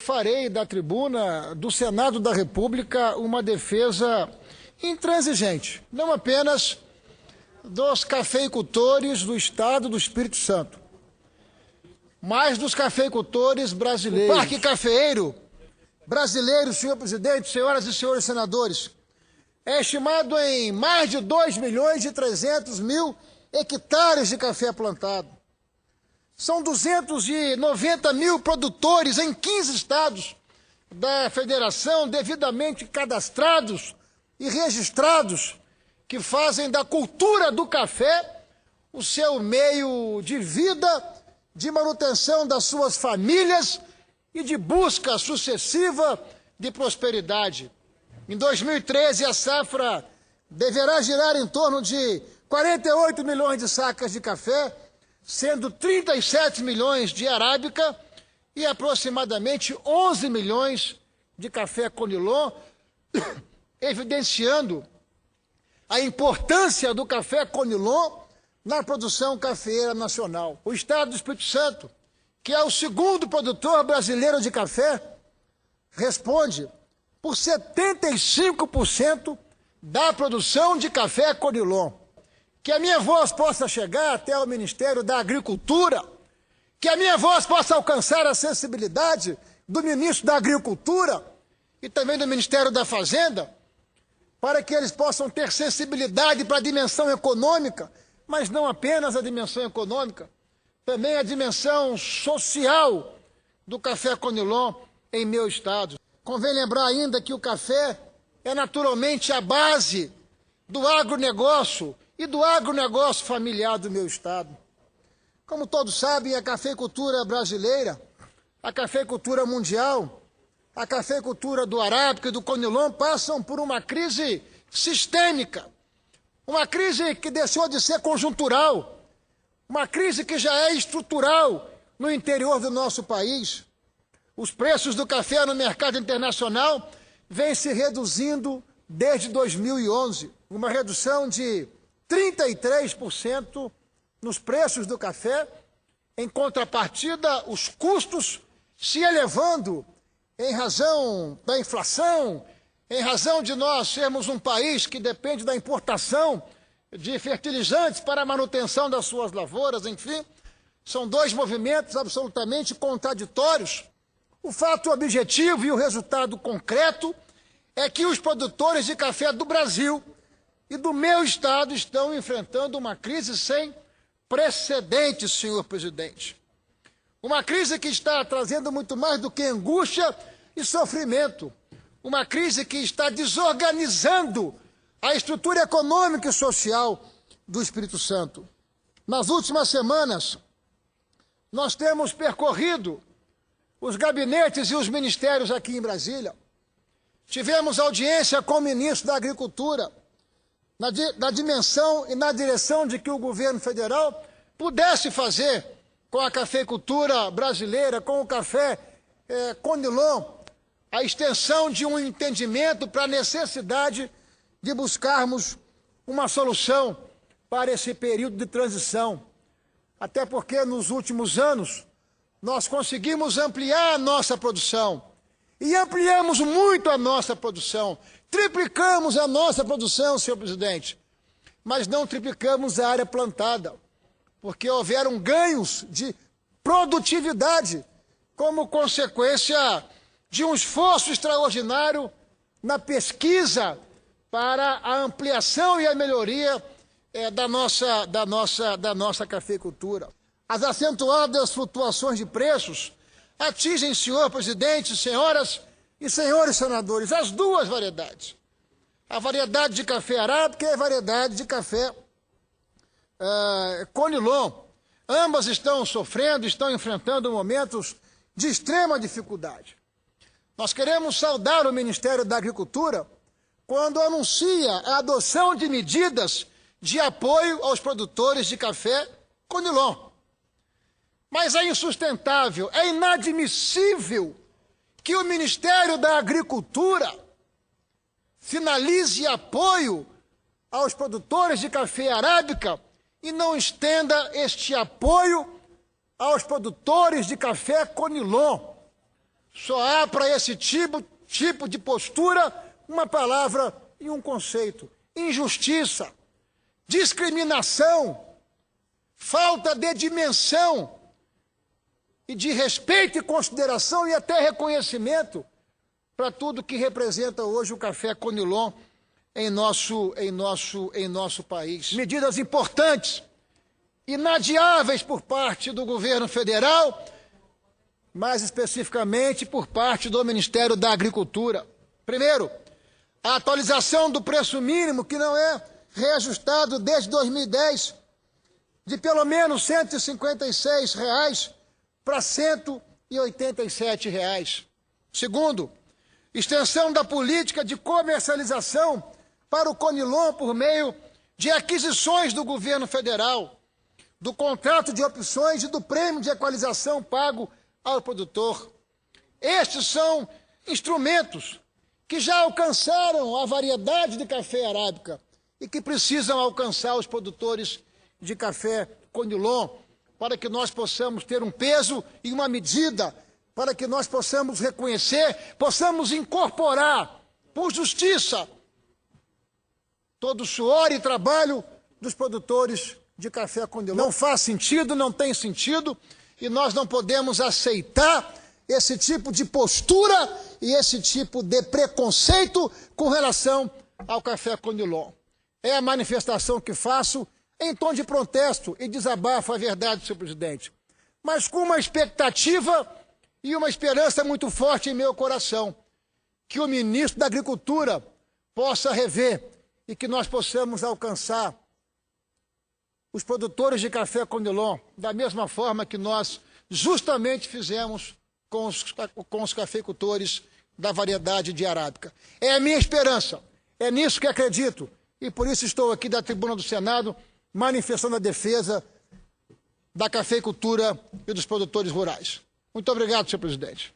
Farei da tribuna do Senado da República uma defesa intransigente, não apenas dos cafeicultores do Estado do Espírito Santo, mas dos cafeicultores brasileiros. O Parque Cafeeiro brasileiro, senhor presidente, senhoras e senhores senadores, é estimado em mais de 2.300.000 hectares de café plantado. São 290 mil produtores em 15 estados da federação devidamente cadastrados e registrados, que fazem da cultura do café o seu meio de vida, de manutenção das suas famílias e de busca sucessiva de prosperidade. Em 2013, a safra deverá girar em torno de 48 milhões de sacas de café, sendo 37 milhões de arábica e aproximadamente 11 milhões de café conilon, evidenciando a importância do café conilon na produção cafeeira nacional. O Estado do Espírito Santo, que é o segundo produtor brasileiro de café, responde por 75% da produção de café conilon. Que a minha voz possa chegar até o Ministério da Agricultura, que a minha voz possa alcançar a sensibilidade do Ministro da Agricultura e também do Ministério da Fazenda, para que eles possam ter sensibilidade para a dimensão econômica, mas não apenas a dimensão econômica, também a dimensão social do café conilon em meu estado. Convém lembrar ainda que o café é naturalmente a base do agronegócio e do agronegócio familiar do meu estado. Como todos sabem, a cafeicultura brasileira, a cafeicultura mundial, a cafeicultura do arábica e do conilon passam por uma crise sistêmica, uma crise que deixou de ser conjuntural, uma crise que já é estrutural no interior do nosso país. Os preços do café no mercado internacional vêm se reduzindo desde 2011, uma redução de 33% nos preços do café, em contrapartida, os custos se elevando em razão da inflação, em razão de nós sermos um país que depende da importação de fertilizantes para a manutenção das suas lavouras, enfim, são dois movimentos absolutamente contraditórios. O fato objetivo e o resultado concreto é que os produtores de café do Brasil e do meu estado estão enfrentando uma crise sem precedentes, senhor presidente. Uma crise que está trazendo muito mais do que angústia e sofrimento. Uma crise que está desorganizando a estrutura econômica e social do Espírito Santo. Nas últimas semanas, nós temos percorrido os gabinetes e os ministérios aqui em Brasília. Tivemos audiência com o ministro da Agricultura, na dimensão e na direção de que o governo federal pudesse fazer com a cafeicultura brasileira, com o café conilon, a extensão de um entendimento para a necessidade de buscarmos uma solução para esse período de transição. Até porque nos últimos anos nós conseguimos ampliar a nossa produção e ampliamos muito a nossa produção. Triplicamos a nossa produção, senhor presidente, mas não triplicamos a área plantada, porque houveram ganhos de produtividade como consequência de um esforço extraordinário na pesquisa para a ampliação e a melhoria da nossa cafeicultura. As acentuadas flutuações de preços atingem, senhor presidente, senhoras e senhores senadores, as duas variedades. A variedade de café arábica e a variedade de café conilon. Ambas estão sofrendo, estão enfrentando momentos de extrema dificuldade. Nós queremos saudar o Ministério da Agricultura quando anuncia a adoção de medidas de apoio aos produtores de café conilon. Mas é insustentável, é inadmissível que o Ministério da Agricultura finalize apoio aos produtores de café arábica e não estenda este apoio aos produtores de café conilon. Só há para esse tipo de postura uma palavra e um conceito: injustiça, discriminação, falta de dimensão e de respeito e consideração e até reconhecimento para tudo que representa hoje o café Conilon em nosso país. Medidas importantes, inadiáveis por parte do governo federal, mais especificamente por parte do Ministério da Agricultura. Primeiro, a atualização do preço mínimo, que não é reajustado desde 2010, de pelo menos R$ 156 para R$ 187. Segundo, extensão da política de comercialização para o Conilon por meio de aquisições do governo federal, do contrato de opções e do prêmio de equalização pago ao produtor. Estes são instrumentos que já alcançaram a variedade de café arábica e que precisam alcançar os produtores de café Conilon para que nós possamos ter um peso e uma medida, para que nós possamos reconhecer, possamos incorporar, por justiça, todo o suor e trabalho dos produtores de café Conilon. Não faz sentido, não tem sentido, e nós não podemos aceitar esse tipo de postura e esse tipo de preconceito com relação ao café Conilon. É a manifestação que faço em tom de protesto e desabafo a verdade, senhor presidente, mas com uma expectativa e uma esperança muito forte em meu coração, que o ministro da Agricultura possa rever e que nós possamos alcançar os produtores de café Conilon da mesma forma que nós justamente fizemos com os cafeicultores da variedade de arábica. É a minha esperança, é nisso que acredito, e por isso estou aqui da tribuna do Senado manifestando a defesa da cafeicultura e dos produtores rurais. Muito obrigado, senhor presidente.